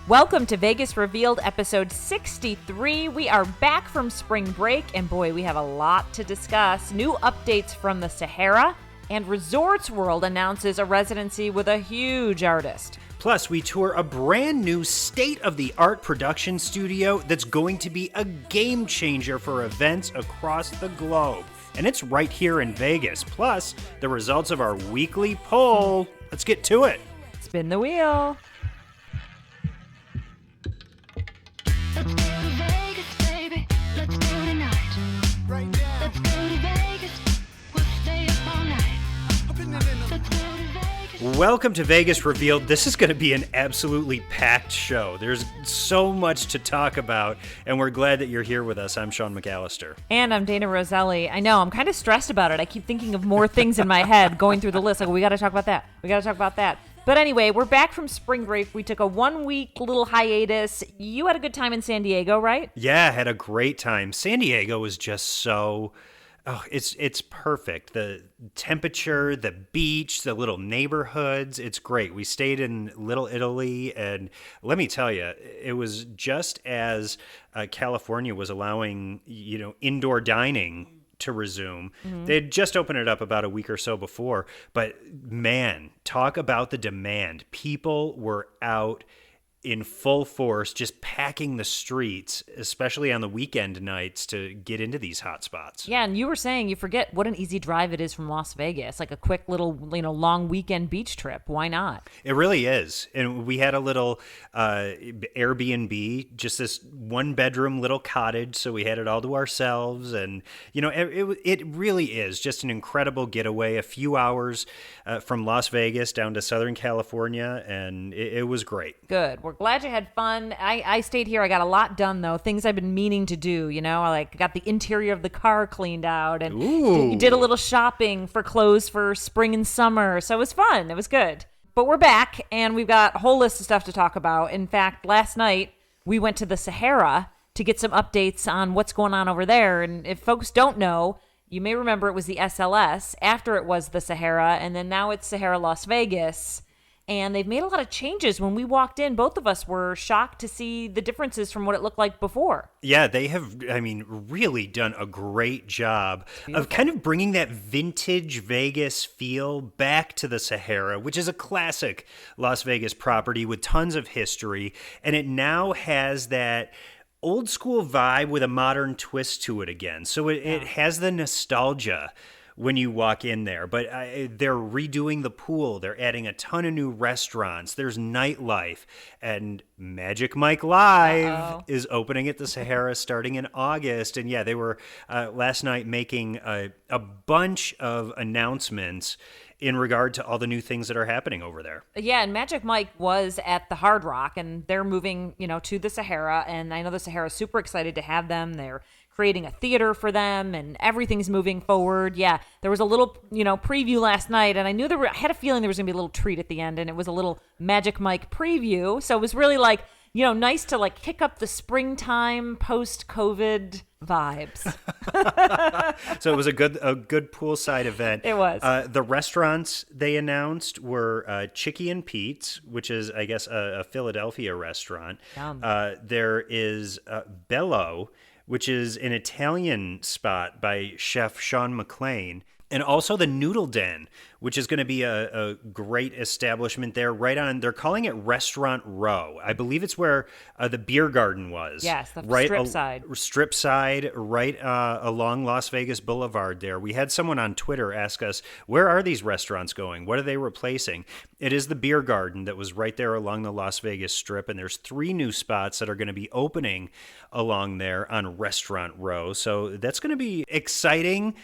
Welcome to Vegas Revealed, episode 63. We are back from spring break, and boy, we have a lot to discuss. New updates from the Sahara, and Resorts World announces a residency with a huge artist. Plus, we tour a brand new state-of-the-art production studio that's going to be a game changer for events across the globe. And it's right here in Vegas. Plus, the results of our weekly poll. Let's get to it. Spin the wheel. Let's go to Vegas, baby. Let's go tonight. Right now. Let's go to Vegas. We'll stay up all night. Let's go to Vegas. Welcome to Vegas Revealed. This is going to be an absolutely packed show. There's so much to talk about, and we're glad that you're here with us. I'm Sean McAllister. And I'm Dana Roselli. I know, I'm kind of stressed about it. I keep thinking of more things in my head going through the list. Like, we got to talk about that. We got to talk about that. But anyway, we're back from spring break. We took a 1 week little hiatus. You had a good time in San Diego, right? Yeah, had a great time. San Diego was just so... it's perfect. The temperature, the beach, the little neighborhoods, it's great. We stayed in Little Italy, and let me tell you, it was just as California was allowing, indoor dining to resume. Mm-hmm. They had just opened it up about a week or so before, but man, talk about the demand. People were out in full force, just packing the streets, especially on the weekend nights, to get into these hot spots. Yeah, and you were saying you forget what an easy drive it is from Las Vegas, like a quick little, long weekend beach trip. Why not? It really is. And we had a little Airbnb, just this one-bedroom little cottage, so we had it all to ourselves. And, it really is just an incredible getaway, a few hours from Las Vegas down to Southern California, and it was great. Good. We're glad you had fun. I stayed here. I got a lot done, though. Things I've been meaning to do, I got the interior of the car cleaned out and did a little shopping for clothes for spring and summer. So it was fun. It was good. But we're back, and we've got a whole list of stuff to talk about. In fact, last night, we went to the Sahara to get some updates on what's going on over there. And if folks don't know, you may remember it was the SLS. After it was the Sahara, and then now it's Sahara Las Vegas. And they've made a lot of changes. When we walked in, both of us were shocked to see the differences from what it looked like before. Yeah, they have, really done a great job of kind of bringing that vintage Vegas feel back to the Sahara, which is a classic Las Vegas property with tons of history. And it now has that old school vibe with a modern twist to it again. So it has the nostalgia when you walk in there. But they're redoing the pool. They're adding a ton of new restaurants. There's nightlife. And Magic Mike Live is opening at the Sahara starting in August. And yeah, they were last night making a bunch of announcements in regard to all the new things that are happening over there. Yeah, and Magic Mike was at the Hard Rock, and they're moving, to the Sahara. And I know the Sahara is super excited to have them. They're creating a theater for them, and everything's moving forward. Yeah, there was a little, preview last night, and I knew I had a feeling there was going to be a little treat at the end, and it was a little Magic Mike preview. So it was really nice to kick up the springtime post-COVID vibes. So it was a good poolside event. It was. The restaurants they announced were Chicky and Pete's, which is, I guess, a Philadelphia restaurant. There is Bello, which is an Italian spot by chef Sean McLean. And also the Noodle Den, which is going to be a great establishment there they're calling it Restaurant Row. I believe it's where the beer garden was. Yes, the strip side, right along Las Vegas Boulevard there. We had someone on Twitter ask us, where are these restaurants going? What are they replacing? It is the beer garden that was right there along the Las Vegas Strip, and there's 3 new spots that are going to be opening along there on Restaurant Row. So that's going to be exciting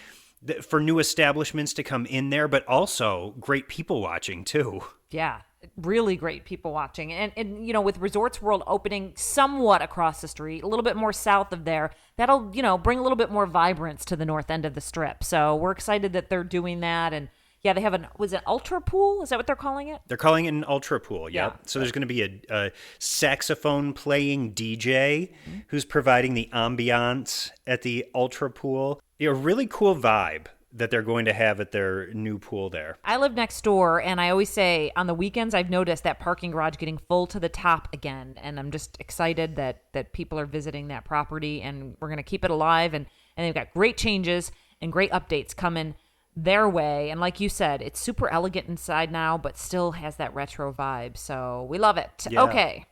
for new establishments to come in there, but also great people watching too. Yeah, really great people watching. And with Resorts World opening somewhat across the street, a little bit more south of there, that'll, bring a little bit more vibrance to the north end of the Strip. So we're excited that they're doing that. And yeah, they have was it Ultra Pool? Is that what they're calling it? They're calling it an Ultra Pool, yep. Yeah. So there's going to be a saxophone playing DJ who's providing the ambiance at the Ultra Pool. A really cool vibe that they're going to have at their new pool there. I live next door, and I always say on the weekends I've noticed that parking garage getting full to the top again, and I'm just excited that people are visiting that property, and we're going to keep it alive, and they've got great changes and great updates coming their way. And like you said, it's super elegant inside now, but still has that retro vibe, so we love it. Yeah. Okay.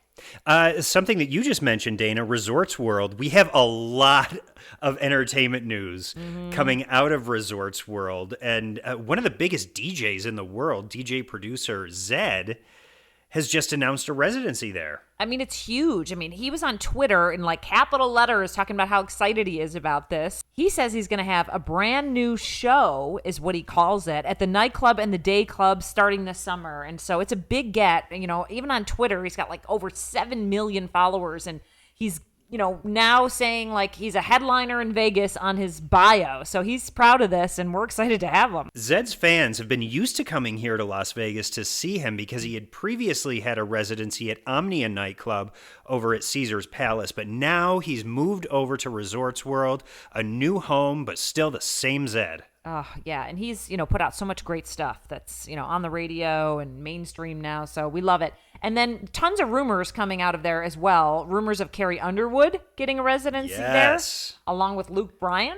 Something that you just mentioned, Dana, Resorts World. We have a lot of entertainment news coming out of Resorts World. And one of the biggest DJs in the world, DJ producer Zedd, has just announced a residency there. I mean, it's huge. I mean, he was on Twitter in like capital letters talking about how excited he is about this. He says he's going to have a brand new show, is what he calls it, at the nightclub and the day club starting this summer. And so it's a big get. You know, even on Twitter, he's got like over 7 million followers, and he's, you know, now saying like he's a headliner in Vegas on his bio. So he's proud of this, and we're excited to have him. Zedd's fans have been used to coming here to Las Vegas to see him because he had previously had a residency at Omnia nightclub over at Caesars Palace, but now he's moved over to Resorts World, a new home, but still the same Zedd. Oh, yeah. And he's, you know, put out so much great stuff that's, you know, on the radio and mainstream now. So we love it. And then tons of rumors coming out of there as well. Rumors of Carrie Underwood getting a residency there, along with Luke Bryan.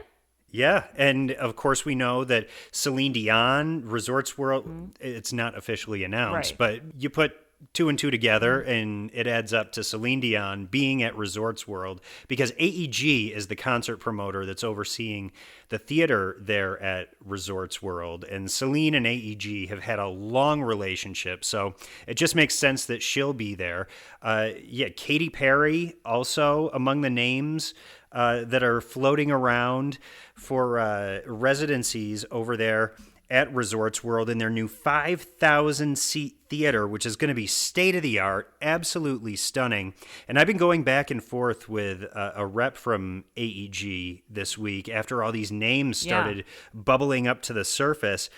Yeah, and of course we know that Celine Dion, Resorts World, it's not officially announced, Right. but you put two and two together and it adds up to Celine Dion being at Resorts World because AEG is the concert promoter that's overseeing the theater there at Resorts World. And Celine and AEG have had a long relationship, so it just makes sense that she'll be there. Katy Perry also among the names that are floating around for residencies over there at Resorts World in their new 5,000-seat theater, which is going to be state-of-the-art, absolutely stunning. And I've been going back and forth with a rep from AEG this week after all these names started bubbling up to the surface.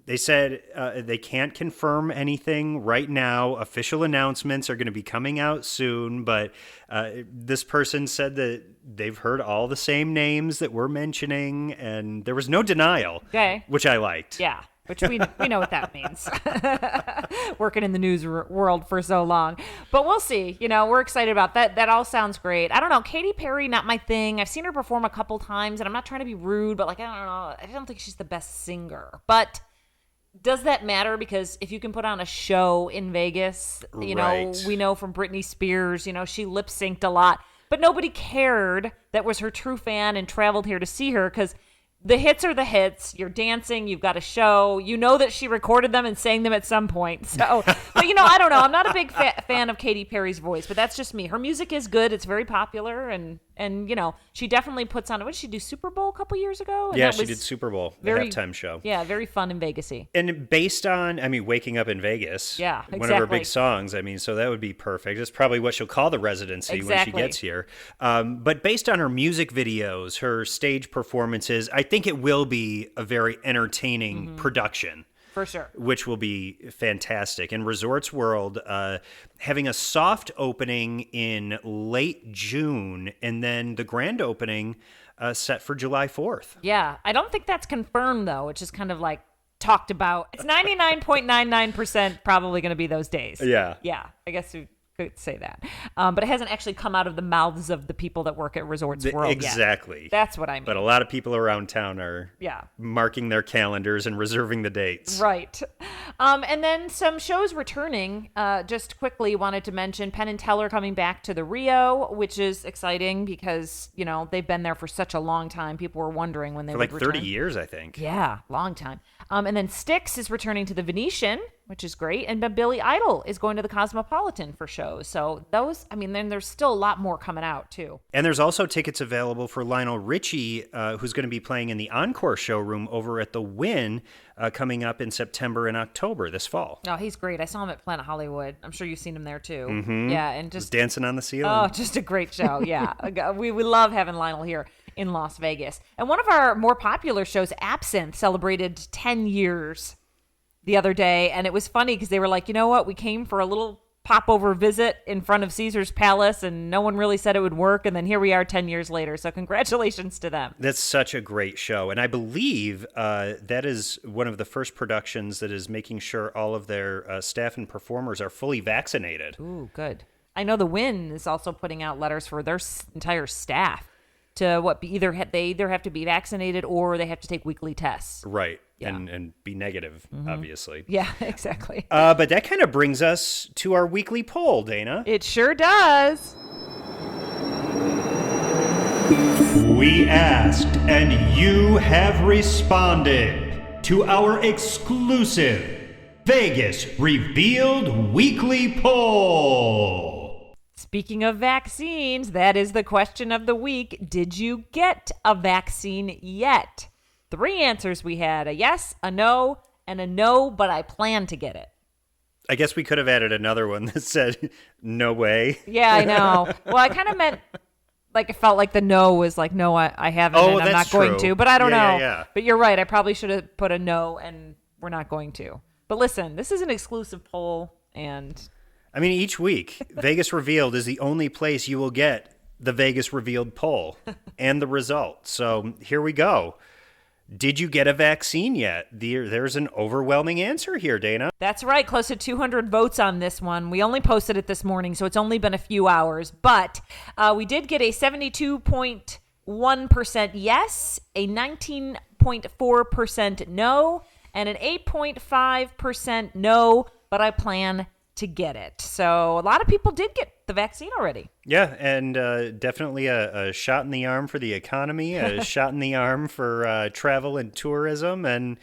They said they can't confirm anything right now. Official announcements are going to be coming out soon, but this person said that they've heard all the same names that we're mentioning, and there was no denial, which I liked. Yeah, which we know what that means. Working in the news world for so long. But we'll see. You know, we're excited about that. That all sounds great. I don't know. Katy Perry, not my thing. I've seen her perform a couple times, and I'm not trying to be rude, but like, I don't know. I don't think she's the best singer. But does that matter? Because if you can put on a show in Vegas, you know, we know from Britney Spears, you know, she lip synced a lot, but nobody cared that was her true fan and traveled here to see her because the hits are the hits. You're dancing. You've got a show. You know that she recorded them and sang them at some point. So, but you know, I don't know. I'm not a big fan of Katy Perry's voice, but that's just me. Her music is good. It's very popular, and you know, she definitely puts on. What did she do? Super Bowl a couple years ago? And yeah, she did Super Bowl, the halftime show. Yeah, very fun and Vegas-y. And based on, I mean, Waking Up in Vegas. Yeah, exactly. One of her big songs. I mean, so that would be perfect. It's probably what she'll call the residency when she gets here. But based on her music videos, her stage performances, I think it will be a very entertaining production. For sure. Which will be fantastic. And Resorts World having a soft opening in late June, and then the grand opening set for July 4th. Yeah. I don't think that's confirmed, though. It's just kind of like talked about. It's 99.99% probably going to be those days. Yeah. Yeah. I guess we could say that. But it hasn't actually come out of the mouths of the people that work at Resorts World Exactly. yet. That's what I mean. But a lot of people around town are marking their calendars and reserving the dates. Right. And then some shows returning. Just quickly wanted to mention Penn and Teller coming back to the Rio, which is exciting because, you know, they've been there for such a long time. People were wondering when they would return. 30 years, I think. Yeah, long time. And then Styx is returning to the Venetian, which is great. And Billy Idol is going to the Cosmopolitan for shows. So those, I mean, then there's still a lot more coming out, too. And there's also tickets available for Lionel Richie, who's going to be playing in the Encore showroom over at the Wynn coming up in September and October this fall. Oh, he's great. I saw him at Planet Hollywood. I'm sure you've seen him there, too. Mm-hmm. Yeah, and just dancing on the ceiling. Oh, just a great show. Yeah. we love having Lionel here in Las Vegas. And one of our more popular shows, Absinthe, celebrated 10 years the other day. And it was funny because they were like, you know what? We came for a little popover visit in front of Caesar's Palace, and no one really said it would work. And then here we are 10 years later. So congratulations to them. That's such a great show. And I believe that is one of the first productions that is making sure all of their staff and performers are fully vaccinated. Ooh, good. I know the Win is also putting out letters for their entire staff to they either have to be vaccinated or they have to take weekly tests. Right. Yeah. And be negative, obviously. Yeah, exactly. But that kind of brings us to our weekly poll, Dana. It sure does. We asked, and you have responded to our exclusive Vegas Revealed weekly poll. Speaking of vaccines, that is the question of the week. Did you get a vaccine yet? 3 answers we had: a yes, a no, and a no, but I plan to get it. I guess we could have added another one that said, no way. Yeah, I know. Well, I kind of meant, like, it felt like the no was like, no, I haven't, and I'm not that's going true. to. But I don't know. Yeah. But you're right. I probably should have put a no, and we're not going to. But listen, this is an exclusive poll, and... I mean, each week, Vegas Revealed is the only place you will get the Vegas Revealed poll and the result. So here we go. Did you get a vaccine yet? There's an overwhelming answer here, Dana. That's right. Close to 200 votes on this one. We only posted it this morning, so it's only been a few hours. But we did get a 72.1% yes, a 19.4% no, and an 8.5% no, but I plan to get it. So a lot of people did get the vaccine already. Yeah, and definitely a shot in the arm for the economy, a shot in the arm for travel and tourism, and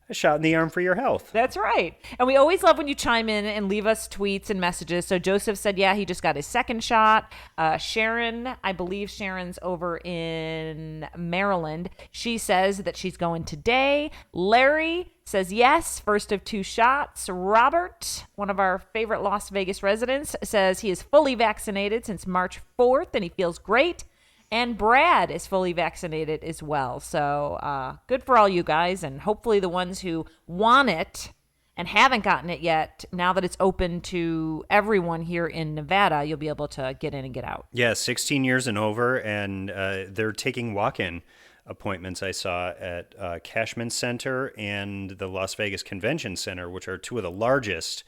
a shot in the arm for your health. That's right. And we always love when you chime in and leave us tweets and messages. So Joseph said, yeah, he just got his second shot. Sharon, I believe Sharon's over in Maryland. She says that she's going today. Larry says yes, first of 2 shots. Robert, one of our favorite Las Vegas residents, says he is fully vaccinated since March 4th and he feels great. And Brad is fully vaccinated as well. So good for all you guys. And hopefully the ones who want it and haven't gotten it yet, now that it's open to everyone here in Nevada, you'll be able to get in and get out. Yeah, 16 years and over, and they're taking walk-in appointments I saw at Cashman Center and the Las Vegas Convention Center, which are 2 of the largest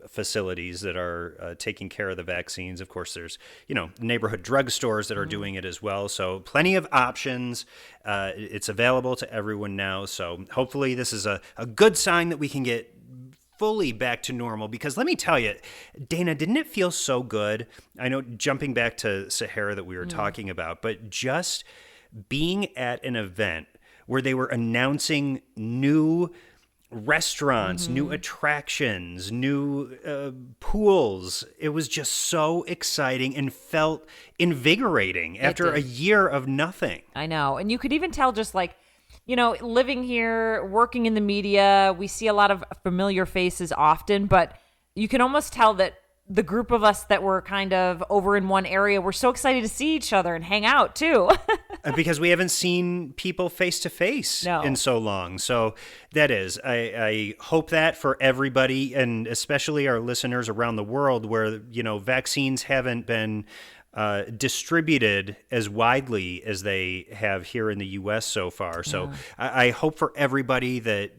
facilities that are taking care of the vaccines. Of course, there's, neighborhood drugstores that are doing it as well. So plenty of options. It's available to everyone now. So hopefully this is a good sign that we can get fully back to normal, because let me tell you, Dana, didn't it feel so good? I know, jumping back to Sahara that we were talking about, but just being at an event where they were announcing new restaurants, new attractions, new pools. It was just so exciting and felt invigorating after a year of nothing. I know. And you could even tell, just like, living here, working in the media, we see a lot of familiar faces often, but you can almost tell that the group of us that were kind of over in one area, we're so excited to see each other and hang out too. Because we haven't seen people face to face in so long. So that is, I hope that for everybody, and especially our listeners around the world where, vaccines haven't been distributed as widely as they have here in the U.S. so far. So I hope for everybody that,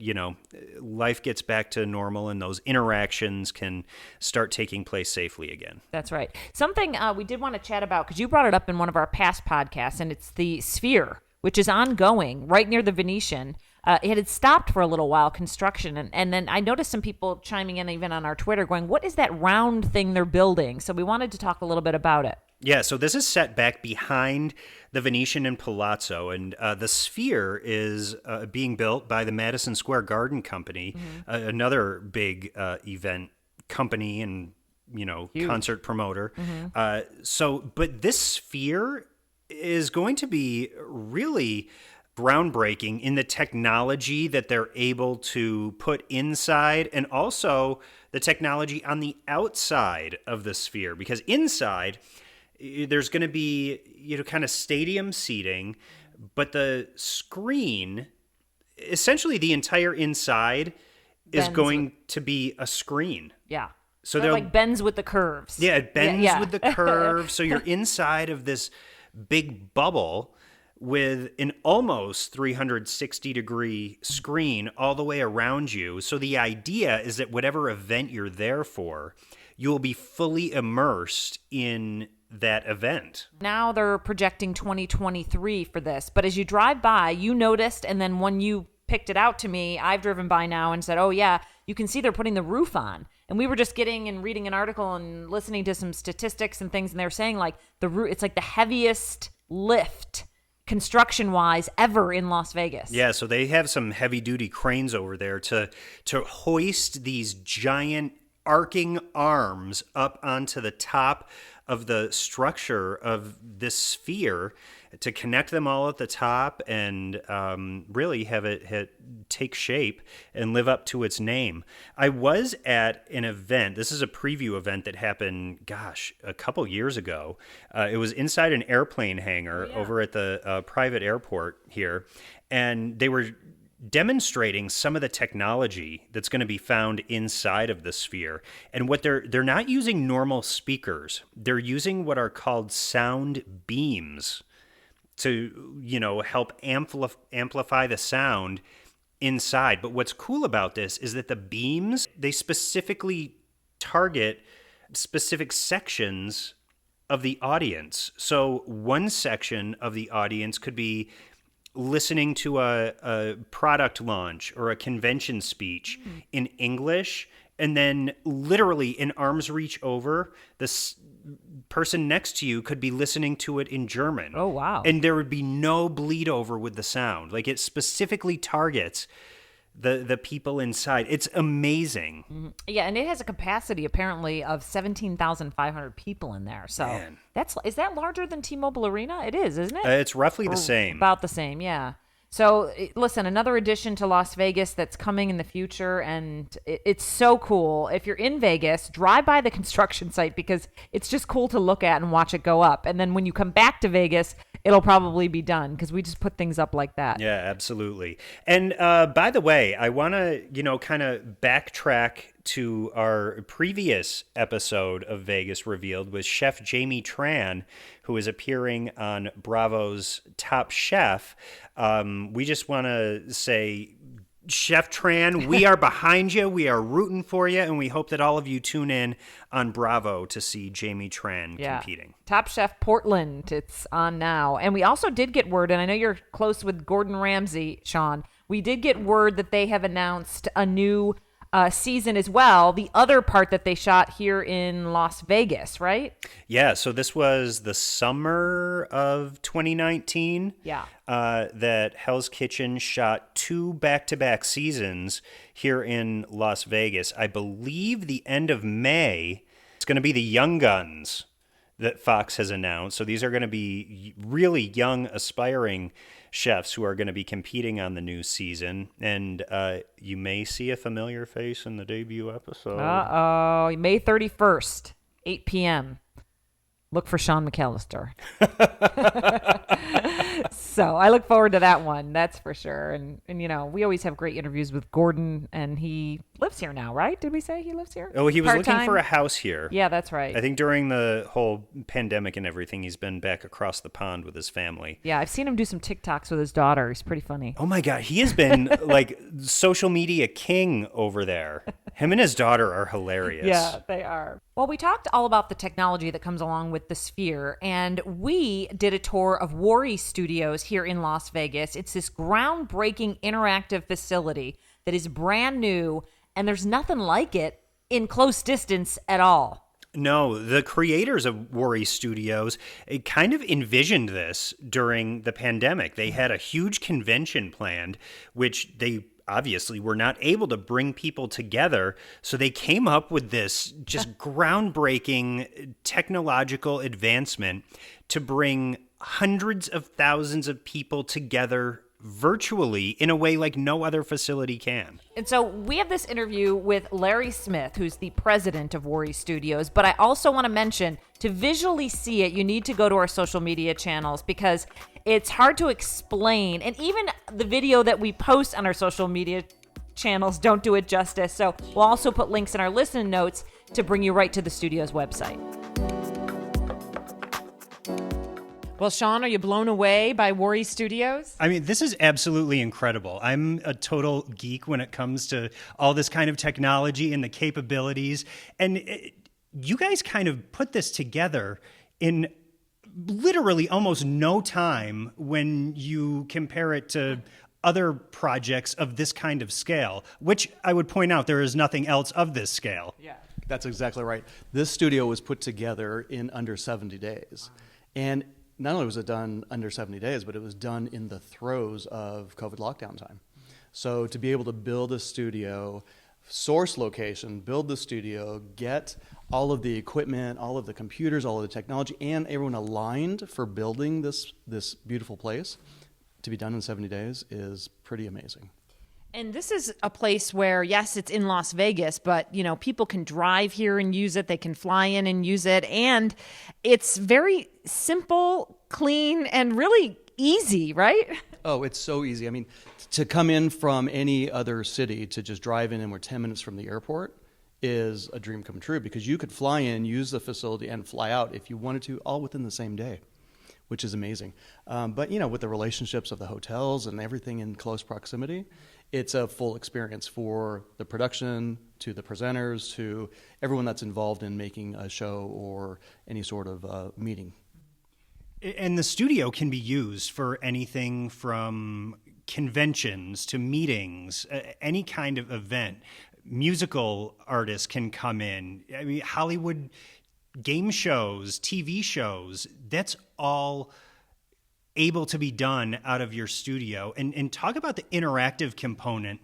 life gets back to normal and those interactions can start taking place safely again. That's right. Something we did want to chat about, because you brought it up in one of our past podcasts, and it's the Sphere, which is ongoing right near the Venetian. It had stopped for a little while, construction, and then I noticed some people chiming in even on our Twitter going, what is that round thing they're building? So we wanted to talk a little bit about it. Yeah, so this is set back behind the Venetian and Palazzo, and the Sphere is being built by the Madison Square Garden Company, another big event company and, huge concert promoter. But this Sphere is going to be really groundbreaking in the technology that they're able to put inside, and also the technology on the outside of the Sphere, because inside there's going to be, kind of stadium seating, but the screen, essentially the entire inside is going to be a screen. Yeah. So It they'll like bends with the curves. Yeah, it bends yeah. with the curve. So you're inside of this big bubble with an almost 360-degree screen all the way around you. So the idea is that whatever event you're there for, you'll be fully immersed in that event. Now they're projecting 2023 for this. But as you drive by, you noticed, and then when you picked it out to me, I've driven by now and said, oh, yeah, you can see they're putting the roof on. And we were just getting and reading an article and listening to some statistics and things, and they were saying like the roof, it's like the heaviest lift construction-wise ever in Las Vegas. Yeah, so they have some heavy-duty cranes over there to hoist these giant arcing arms up onto the top of the structure of this sphere to connect them all at the top and really have it take shape and live up to its name. I was at an event. This is a preview event that happened, a couple years ago. It was inside an airplane hangar over at the private airport here, and they were demonstrating some of the technology that's going to be found inside of the sphere. And what they're not using normal speakers. They're using what are called sound beams to, help amplify the sound inside. But what's cool about this is that the beams, they specifically target specific sections of the audience. So one section of the audience could be listening to a product launch or a convention speech in English, and then literally in arm's reach over, this person next to you could be listening to it in German. Oh, wow. And there would be no bleed over with the sound. Like, it specifically targets the people inside. It's amazing. Yeah, and it has a capacity apparently of 17,500 people in there. So Man. is that larger than T-Mobile Arena? It is, isn't it? It's roughly the same. About the same, yeah. So listen, another addition to Las Vegas that's coming in the future, and it's so cool. If you're in Vegas, drive by the construction site because it's just cool to look at and watch it go up. And then when you come back to Vegas, it'll probably be done because we just put things up like that. Yeah, absolutely. And by the way, I want to, kind of backtrack to our previous episode of Vegas Revealed with Chef Jamie Tran, who is appearing on Bravo's Top Chef. We just want to say, Chef Tran, we are behind you. We are rooting for you, and we hope that all of you tune in on Bravo to see Jamie Tran competing. Top Chef Portland, it's on now. And we also did get word, and I know you're close with Gordon Ramsay, Sean. We did get word that they have announced a new season as well. The other part that they shot here in Las Vegas, right? Yeah, so this was the summer of 2019. Yeah. That Hell's Kitchen shot 2 back-to-back seasons here in Las Vegas. I believe the end of May, it's going to be the Young Guns that Fox has announced. So these are going to be really young, aspiring chefs who are going to be competing on the new season. And you may see a familiar face in the debut episode. Uh-oh. May 31st, 8 p.m. Look for Sean McAllister. So I look forward to that one, that's for sure. And we always have great interviews with Gordon, and he lives here now, right? Did we say he lives here? Oh, he was Part-time? looking for a house here. Yeah, that's right. I think during the whole pandemic and everything, he's been back across the pond with his family. Yeah, I've seen him do some TikToks with his daughter. He's pretty funny. Oh my God, he has been like social media king over there. Him and his daughter are hilarious. Yeah, they are. Well, we talked all about the technology that comes along with the Sphere, and we did a tour of Worry Studios here in Las Vegas. It's this groundbreaking interactive facility that is brand new, and there's nothing like it in close distance at all. No, the creators of Worry Studios kind of envisioned this during the pandemic. They had a huge convention planned, which they obviously were not able to bring people together. So they came up with this just groundbreaking technological advancement to bring hundreds of thousands of people together virtually in a way like no other facility can. And so we have this interview with Larry Smith, who's the president of Worry Studios. But I also want to mention, to visually see it, you need to go to our social media channels because it's hard to explain. And even the video that we post on our social media channels don't do it justice. So we'll also put links in our listen notes to bring you right to the studio's website. Well, Sean, are you blown away by Worry Studios? I mean, this is absolutely incredible. I'm a total geek when it comes to all this kind of technology and the capabilities. And you guys kind of put this together in literally almost no time when you compare it to other projects of this kind of scale, which I would point out there is nothing else of this scale. Yeah. That's exactly right. This studio was put together in under 70 days. And not only was it done under 70 days, but it was done in the throes of COVID lockdown time. So to be able to build a studio, source location, build the studio, get all of the equipment, all of the computers, all of the technology, and everyone aligned for building this beautiful place to be done in 70 days is pretty amazing. And this is a place where, yes, it's in Las Vegas, but, you know, people can drive here and use it. They can fly in and use it. And it's very simple, clean, and really easy, right? Oh, it's so easy. I mean, to come in from any other city to just drive in and we're 10 minutes from the airport is a dream come true, because you could fly in, use the facility, and fly out if you wanted to, all within the same day, which is amazing. But, you know, with the relationships of the hotels and everything in close proximity, it's a full experience for the production, to the presenters, to everyone that's involved in making a show or any sort of meeting. And the studio can be used for anything from conventions to meetings, any kind of event. Musical artists can come in. I mean, Hollywood game shows, TV shows, that's all able to be done out of your studio. And talk about the interactive component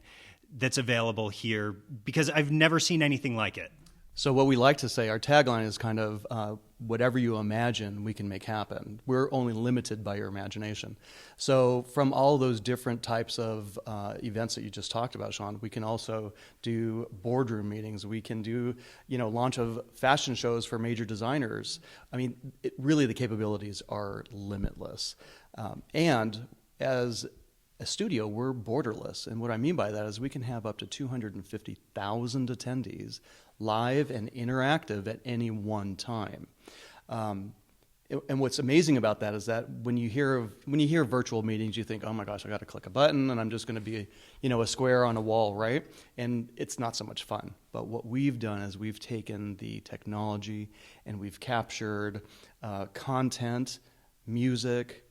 that's available here, because I've never seen anything like it. So what we like to say, our tagline is kind of whatever you imagine, we can make happen. We're only limited by your imagination. So from all those different types of events that you just talked about, Sean, we can also do boardroom meetings. We can do, you know, launch of fashion shows for major designers. I mean, really the capabilities are limitless. And as a studio, we're borderless. And what I mean by that is we can have up to 250,000 attendees live and interactive at any one time. And what's amazing about that is that when you hear virtual meetings, you think, oh my gosh, I got to click a button and I'm just going to be, you know, a square on a wall, right? And it's not so much fun. But what we've done is we've taken the technology and we've captured content, music,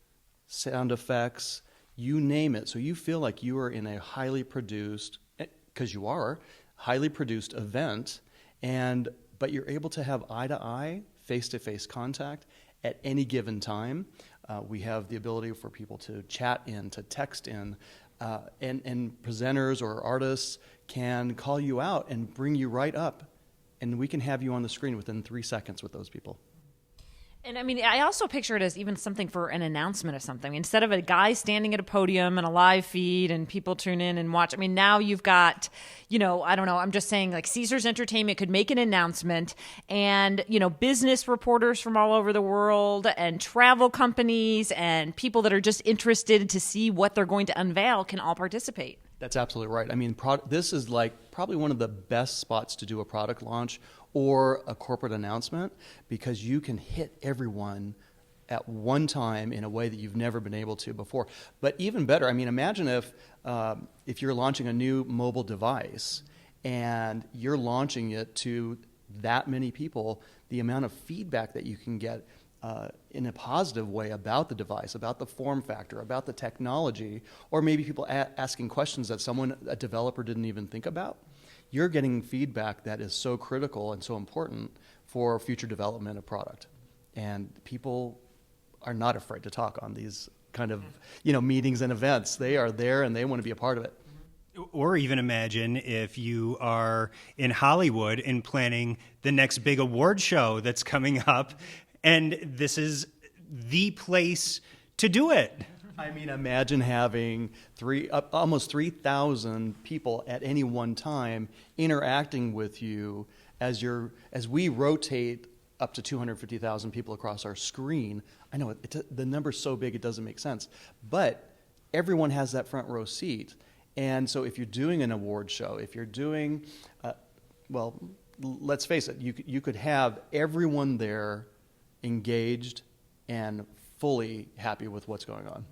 sound effects, you name it. So you feel like you are in a highly produced, because you are, highly produced event, but you're able to have eye-to-eye, face-to-face contact at any given time. We have the ability for people to chat in, to text in, and presenters or artists can call you out and bring you right up, and we can have you on the screen within 3 seconds with those people. And I mean, I also picture it as even something for an announcement of something. Instead of a guy standing at a podium and a live feed and people tune in and watch. I mean, now you've got, you know, I don't know, I'm just saying like Caesars Entertainment could make an announcement and, you know, business reporters from all over the world and travel companies and people that are just interested to see what they're going to unveil can all participate. That's absolutely right. I mean, this is like probably one of the best spots to do a product launch or a corporate announcement, because you can hit everyone at one time in a way that you've never been able to before. But even better, I mean, imagine if you're launching a new mobile device and you're launching it to that many people, the amount of feedback that you can get in a positive way about the device, about the form factor, about the technology, or maybe people asking questions that a developer didn't even think about. You're getting feedback that is so critical and so important for future development of product. And people are not afraid to talk on these kind of, you know, meetings and events. They are there and they want to be a part of it. Or even imagine if you are in Hollywood and planning the next big award show that's coming up, and this is the place to do it. I mean, imagine having almost 3,000 people at any one time interacting with you as we rotate up to 250,000 people across our screen. I know the number's so big it doesn't make sense, but everyone has that front row seat. And so if you're doing an award show, if you're doing, let's face it, you could have everyone there engaged and fully happy with what's going on.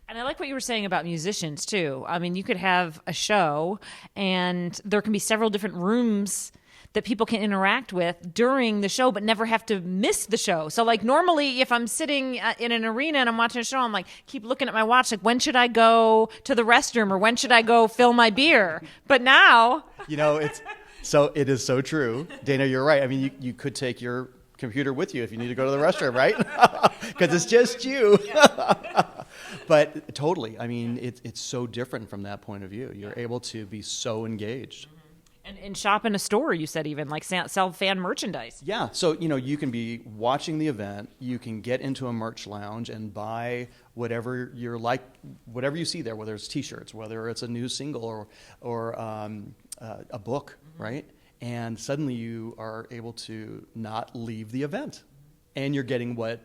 And I like what you were saying about musicians too. I mean, you could have a show and there can be several different rooms that people can interact with during the show but never have to miss the show. So like normally if I'm sitting in an arena and I'm watching a show, I'm like keep looking at my watch like when should I go to the restroom or when should I go fill my beer? But now, it is so true. Dana, you're right. I mean, you could take your computer with you if you need to go to the restroom, right? Because it's just you. But totally, I mean, it's so different from that point of view. You're able to be so engaged. and shop in a store, you said, even like sell fan merchandise. Yeah, so you can be watching the event, you can get into a merch lounge and buy whatever whatever you see there, whether it's T-shirts, whether it's a new single or a book, right? And suddenly you are able to not leave the event, and you're getting what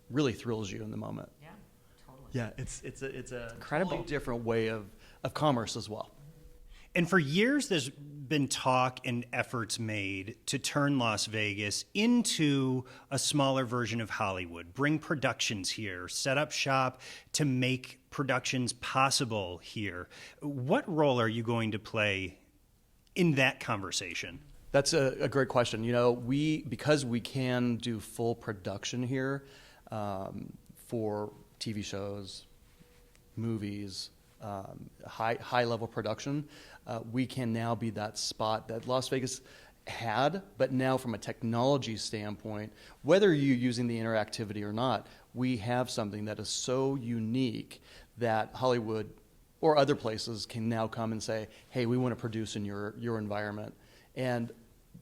really thrills you in the moment. Yeah, totally. Yeah, it's a incredible, totally different way of commerce as well. And for years, there's been talk and efforts made to turn Las Vegas into a smaller version of Hollywood, bring productions here, set up shop to make productions possible here. What role are you going to play in that conversation? That's a great question. Because we can do full production here for TV shows, movies, high level production, we can now be that spot that Las Vegas had, but now from a technology standpoint, whether you're using the interactivity or not, we have something that is so unique that Hollywood or other places can now come and say, hey, we want to produce in your environment. And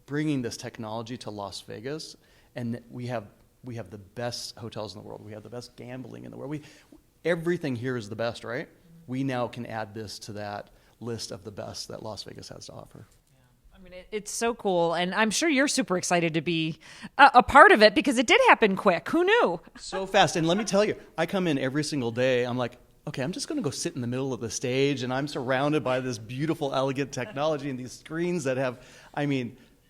bringing this technology to Las Vegas, and we have the best hotels in the world. We have the best gambling in the world. Everything here is the best, right? We now can add this to that list of the best that Las Vegas has to offer. I mean, it's so cool, and I'm sure you're super excited to be a part of it because it did happen quick. Who knew? So fast. And let me tell you, I come in every single day. I'm like, okay, I'm just going to go sit in the middle of the stage, and I'm surrounded by this beautiful, elegant technology and these screens that have,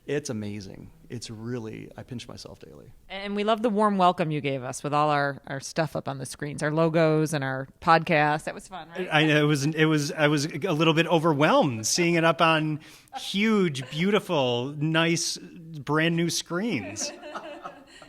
it's amazing. It's really, I pinch myself daily. And we love the warm welcome you gave us with all our stuff up on the screens, our logos and our podcast. That was fun, right? I know I was a little bit overwhelmed seeing it up on huge, beautiful, nice, brand new screens.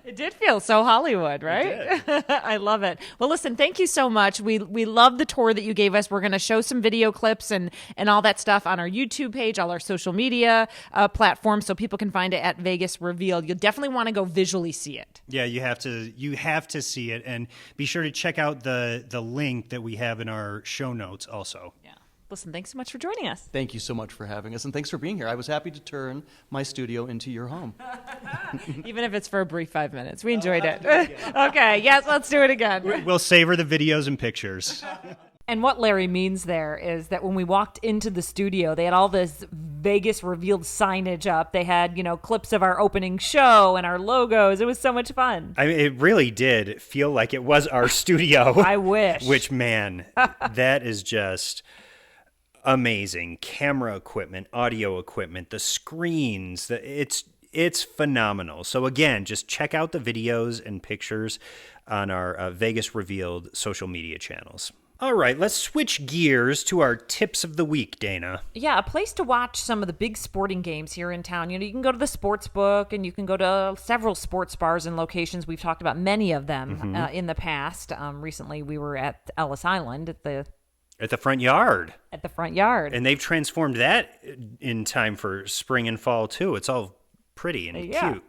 It did feel so Hollywood, right? I love it. Well, listen, thank you so much. We love the tour that you gave us. We're going to show some video clips and all that stuff on our YouTube page, all our social media platforms, so people can find it at Vegas Revealed. You'll definitely want to go visually see it. Yeah, you have to see it, and be sure to check out the link that we have in our show notes also. Yeah. Listen, thanks so much for joining us. Thank you so much for having us, and thanks for being here. I was happy to turn my studio into your home. Even if it's for a brief 5 minutes. We enjoyed it. Okay, yes, let's do it again. We'll savor the videos and pictures. And what Larry means there is that when we walked into the studio, they had all this Vegas Revealed signage up. They had, clips of our opening show and our logos. It was so much fun. I mean, it really did feel like it was our studio. I wish. Which, man, that is just amazing. Camera equipment, audio equipment, the screens, it's phenomenal. So again, just check out the videos and pictures on our Vegas Revealed social media channels. All right, let's switch gears to our tips of the week, Dana. Yeah, a place to watch some of the big sporting games here in town. You can go to the sports book, and you can go to several sports bars and locations. We've talked about many of them in the past. Recently, we were at Ellis Island at the front yard. At the front yard. And they've transformed that in time for spring and fall, too. It's all pretty and cute.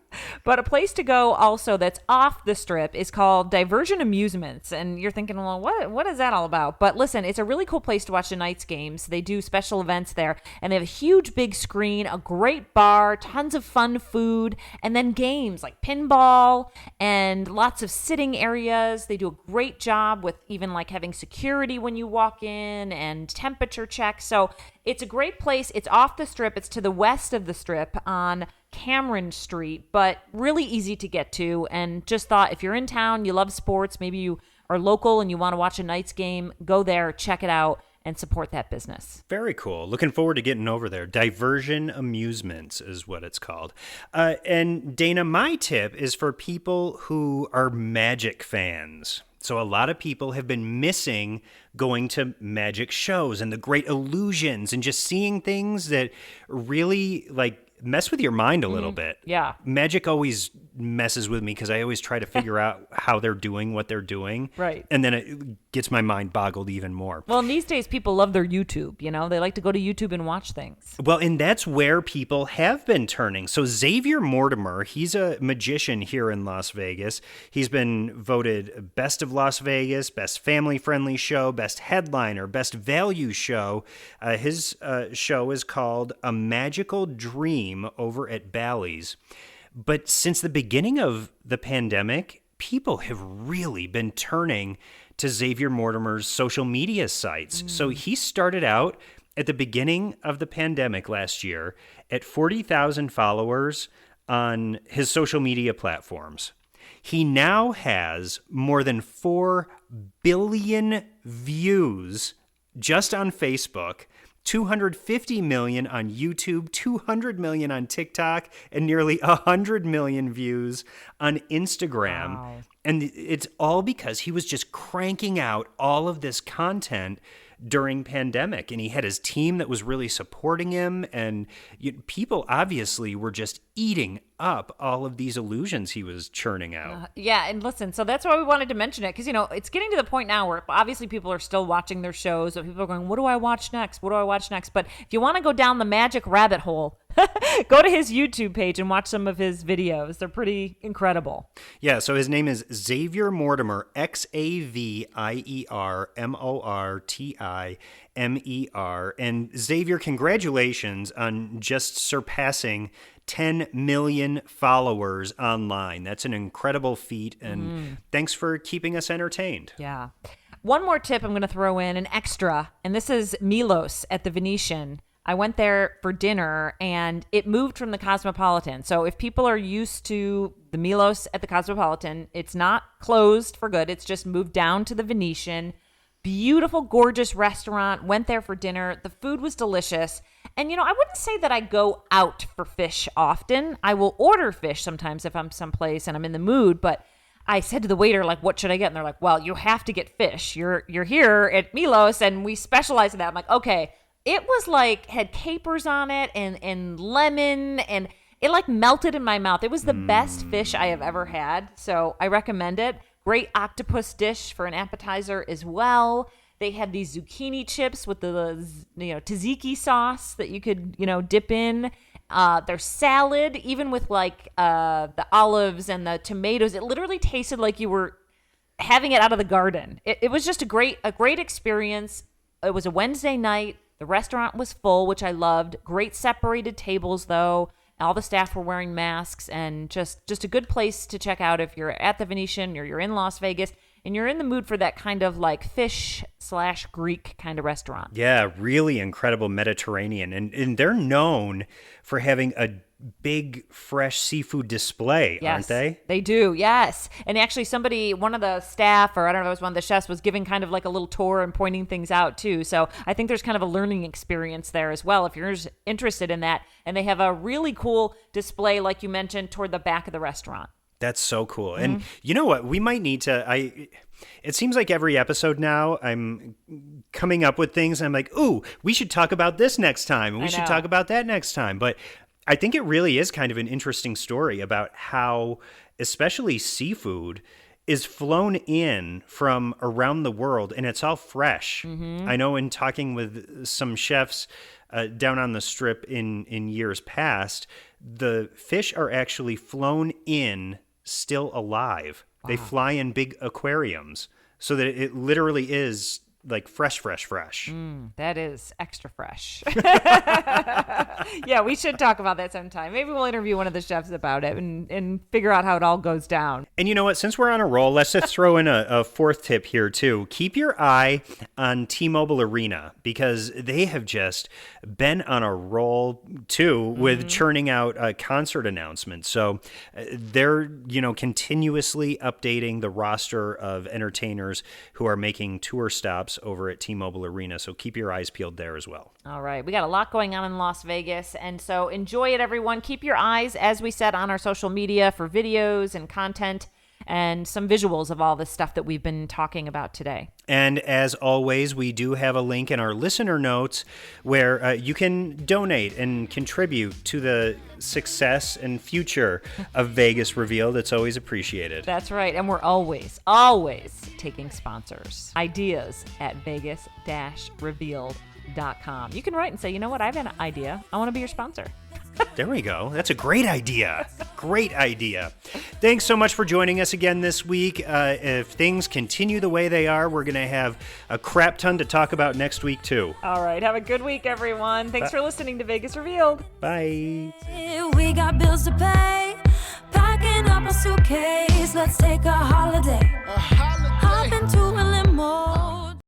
But a place to go also that's off the strip is called Diversion Amusements. And you're thinking, well, what is that all about? But listen, it's a really cool place to watch the Knights games. They do special events there. And they have a huge big screen, a great bar, tons of fun food, and then games like pinball and lots of sitting areas. They do a great job with even like having security when you walk in and temperature checks. So it's a great place. It's off the strip. It's to the west of the strip on Cameron Street, but really easy to get to. And just thought, if you're in town, you love sports, maybe you are local and you want to watch a Knights game, go there, check it out, and support that business. Very cool. Looking forward to getting over there. Diversion Amusements is what it's called. And Dana, my tip is for people who are magic fans. So a lot of people have been missing going to magic shows and the great illusions and just seeing things that really like mess with your mind a little bit. Yeah. Magic always messes with me because I always try to figure out how they're doing what they're doing. Right. And then it gets my mind boggled even more. Well, and these days people love their YouTube, they like to go to YouTube and watch things. Well, and that's where people have been turning. So Xavier Mortimer, he's a magician here in Las Vegas. He's been voted Best of Las Vegas, Best Family-Friendly Show, Best Headliner, Best Value Show. His show is called A Magical Dream over at Bally's. But since the beginning of the pandemic, people have really been turning to Xavier Mortimer's social media sites. So he started out at the beginning of the pandemic last year at 40,000 followers on his social media platforms. He now has more than 4 billion views just on Facebook, 250 million on YouTube, 200 million on TikTok, and nearly 100 million views on Instagram. Wow. And it's all because he was just cranking out all of this content during pandemic, and he had his team that was really supporting him, and people obviously were just eating up all of these illusions he was churning out. Yeah, and listen, so that's why we wanted to mention it, because, it's getting to the point now where obviously people are still watching their shows, but people are going, what do I watch next? What do I watch next? But if you want to go down the magic rabbit hole, go to his YouTube page and watch some of his videos. They're pretty incredible. Yeah, so his name is Xavier Mortimer, XavierMortimer. And Xavier, congratulations on just surpassing 10 million followers online. That's an incredible feat, and thanks for keeping us entertained. Yeah. One more tip I'm going to throw in, an extra, and this is Milos at the Venetian. I went there for dinner, and it moved from the Cosmopolitan. So if people are used to the Milos at the Cosmopolitan, it's not closed for good. It's just moved down to the Venetian. Beautiful, gorgeous restaurant. Went there for dinner. The food was delicious. And, I wouldn't say that I go out for fish often. I will order fish sometimes if I'm someplace and I'm in the mood. But I said to the waiter, like, what should I get? And they're like, well, you have to get fish. You're here at Milos, and we specialize in that. I'm like, okay. It was like, had capers on it and lemon, and it like melted in my mouth. It was the best fish I have ever had. So I recommend it. Great octopus dish for an appetizer as well. They had these zucchini chips with the tzatziki sauce that you could, dip in. Their salad, even with like the olives and the tomatoes, it literally tasted like you were having it out of the garden. It was just a great experience. It was a Wednesday night. The restaurant was full, which I loved. Great separated tables, though. All the staff were wearing masks, and just a good place to check out if you're at the Venetian or you're in Las Vegas and you're in the mood for that kind of like fish/Greek kind of restaurant. Yeah, really incredible Mediterranean. And they're known for having a big fresh seafood display, Yes, aren't they? They do, yes. And actually one of the staff, or I don't know if it was one of the chefs, was giving kind of like a little tour and pointing things out too. So I think there's kind of a learning experience there as well if you're interested in that. And they have a really cool display, like you mentioned, toward the back of the restaurant. That's so cool. And you know what? We might need to, it seems like every episode now I'm coming up with things and I'm like, ooh, we should talk about this next time. And we should talk about that next time. But I think it really is kind of an interesting story about how, especially seafood, is flown in from around the world, and it's all fresh. I know in talking with some chefs down on the Strip in years past, the fish are actually flown in still alive. Wow. They fly in big aquariums so that it literally is like fresh. That is extra fresh. Yeah, we should talk about that sometime. Maybe we'll interview one of the chefs about it and figure out how it all goes down. And you know what? Since we're on a roll, let's just throw in a fourth tip here, too. Keep your eye on T-Mobile Arena, because they have just been on a roll, too, with churning out concert announcements. So they're, continuously updating the roster of entertainers who are making tour stops Plus over at T-Mobile Arena, so keep your eyes peeled there as well. All right. We got a lot going on in Las Vegas, and so enjoy it, everyone. Keep your eyes, as we said, on our social media for videos and content and some visuals of all this stuff that we've been talking about today. And as always, we do have a link in our listener notes where you can donate and contribute to the success and future of Vegas Revealed. It's always appreciated. That's right. And we're always, always taking sponsors. Ideas at vegas-revealed.com. You can write and say, you know what, I have an idea. I want to be your sponsor. There we go. That's a great idea. Great idea. Thanks so much for joining us again this week. If things continue the way they are, we're going to have a crap ton to talk about next week, too. All right. Have a good week, everyone. Thanks for listening to Vegas Revealed. Bye. We got bills to pay, packing up a suitcase. Let's take a holiday. Hop into a limo.